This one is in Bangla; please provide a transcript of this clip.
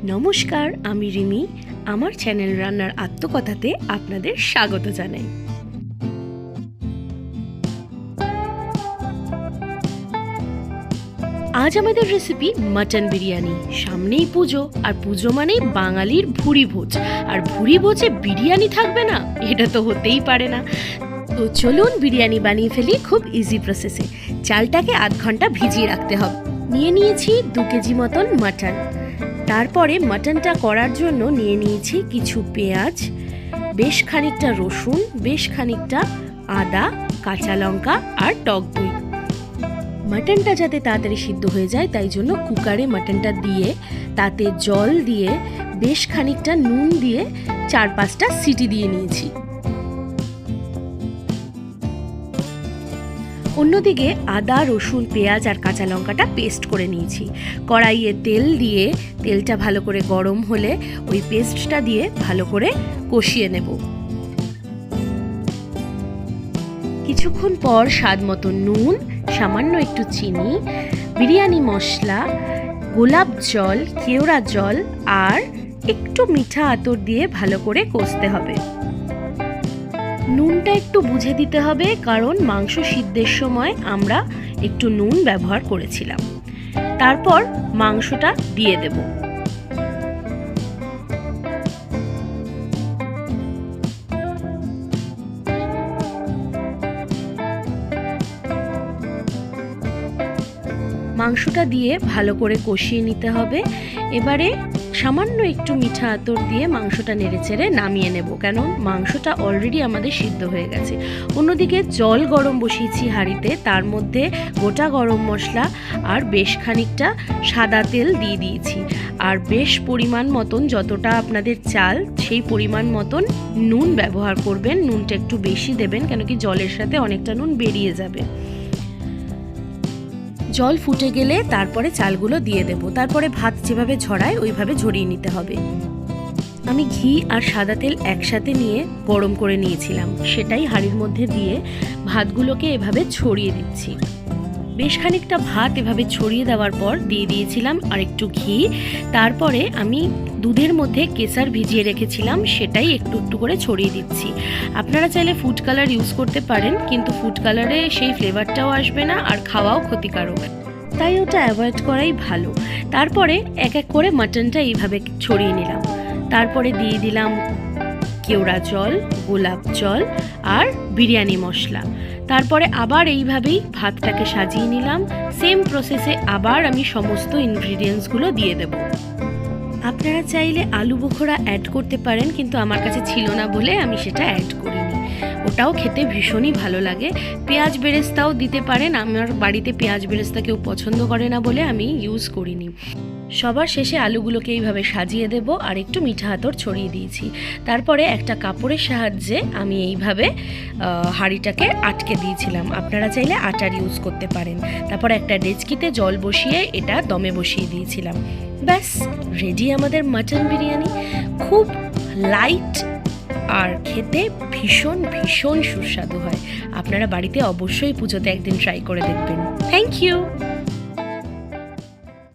নমস্কার, আমি রিমি। আমার চ্যানেল রান্নার আত্মকথাতে আপনাদের স্বাগত জানাই। আজ আমাদের রেসিপি মাটন বিরিয়ানি। সামনেই পুজো, আর পুজো মানেই বাঙালির ভুরি ভোজ, আর ভুরি ভোজে বিরিয়ানি থাকবে না, এটা তো হতেই পারে না। তো চলুন বিরিয়ানি বানিয়ে ফেলি খুব ইজি প্রসেসে। চালটাকে আধ ঘন্টা ভিজিয়ে রাখতে হবে। নিয়েছি 2 কেজি মতন মাটন। তারপরে মাটনটা করার জন্য নিয়েছি কিছু পেঁয়াজ, বেশ খানিকটা রসুন, বেশ খানিকটা আদা, কাঁচা লঙ্কা আর টক দই। মাটনটা যাতে তাড়াতাড়ি সিদ্ধ হয়ে যায় তাই জন্য কুকারে মাটনটা দিয়ে তাতে জল দিয়ে বেশ খানিকটা নুন দিয়ে 4-5টা সিটি দিয়ে নিয়েছি। অন্যদিকে আদা, রসুন, পেঁয়াজ আর কাঁচা লঙ্কাটা পেস্ট করে নিয়েছি। কড়াইয়ে তেল দিয়ে তেলটা ভালো করে গরম হলে ওই পেস্টটা দিয়ে ভালো করে কষিয়ে নেব। কিছুক্ষণ পর স্বাদ মতো নুন, সামান্য একটু চিনি, বিরিয়ানি মশলা, গোলাপ জল, কেওড়া জল আর একটু মিঠা আতর দিয়ে ভালো করে কষতে হবে। নুনটা একটু বুঝে দিতে হবে, কারণ মাংস সিদ্ধের সময় আমরা একটু নুন ব্যবহার করেছিলাম। তারপর মাংসটা দিয়ে দেব। মাংসটা দিয়ে ভালো করে কষিয়ে নিতে হবে। এবারে সামান্য একটু মিঠা আতর দিয়ে মাংসটা নেড়েচেড়ে নামিয়ে নেব, কেন মাংসটা অলরেডি আমাদের সিদ্ধ হয়ে গেছে। অন্যদিকে জল গরম বসিয়েছি হাঁড়িতে, তার মধ্যে গোটা গরম মশলা আর বেশ খানিকটা সাদা তেল দিয়ে দিয়েছি। আর বেশ পরিমাণ মতন, যতটা আপনাদের চাল সেই পরিমাণ মতন নুন ব্যবহার করবেন। নুনটা একটু বেশি দেবেন, কেন কি জলের সাথে অনেকটা নুন বেরিয়ে যাবে। জল ফুটে গেলে তারপরে চালগুলো দিয়ে দেব। তারপরে ভাত যেভাবে ঝরায় ওইভাবে ঝরিয়ে নিতে হবে। আমি ঘি আর সাদা তেল একসাথে নিয়ে গরম করে নিয়েছিলাম, সেটাই হাঁড়ির মধ্যে দিয়ে ভাতগুলোকে এভাবে ছড়িয়ে দিচ্ছি। বেশ খানিকটা ভাত এভাবে ছড়িয়ে দেওয়ার পর দিয়ে দিয়েছিলাম আর একটু ঘি। তারপরে আমি দুধের মধ্যে কেশর ভিজিয়ে রেখেছিলাম, সেটাই একটু একটু করে ছড়িয়ে দিচ্ছি। আপনারা চাইলে ফুড কালার ইউজ করতে পারেন, কিন্তু ফুড কালারে সেই ফ্লেভারটাও আসবে না আর খাওয়াও ক্ষতিকারক, তাই ওটা অ্যাভয়েড করাই ভালো। তারপরে এক এক করে মাটনটা এইভাবে ছড়িয়ে নিলাম। তারপরে দিয়ে দিলাম কেওড়া জল, গোলাপ জল আর বিরিয়ানি মশলা। তারপরে আবার এইভাবেই ভাতটাকে সাজিয়ে নিলাম। সেম প্রসেসে আবার আমি সমস্ত ইনগ্রিডিয়েন্টসগুলো দিয়ে দেব। আপনারা চাইলে আলু বোখরা অ্যাড করতে পারেন, কিন্তু আমার কাছে ছিল না বলে আমি সেটা অ্যাড করিনি। ওটাও খেতে ভীষণই ভালো লাগে। পেঁয়াজ বেরেস্তাও দিতে পারেন, আমার বাড়িতে পেঁয়াজ বেরেস্তা কেউ পছন্দ করে না বলে আমি ইউজ করিনি। সবার শেষে আলুগুলোকে এইভাবে সাজিয়ে দেব আর একটু মিঠা আতর ছড়িয়ে দিয়েছি। তারপরে একটা কাপড়ের সাহায্যে আমি এইভাবে হাঁড়িটাকে আটকে দিয়েছিলাম। আপনারা চাইলে আটার ইউজ করতে পারেন। তারপরে একটা ডেচকিতে জল বসিয়ে এটা দমে বসিয়ে দিয়েছিলাম। ব্যাস রেডি আমাদের মাটন বিরিয়ানি। খুব লাইট আর খেতে ভীষণ ভীষণ সুস্বাদু হয়। আপনারা বাড়িতে অবশ্যই পুজোতে একদিন ট্রাই করে দেখবেন। Thank you.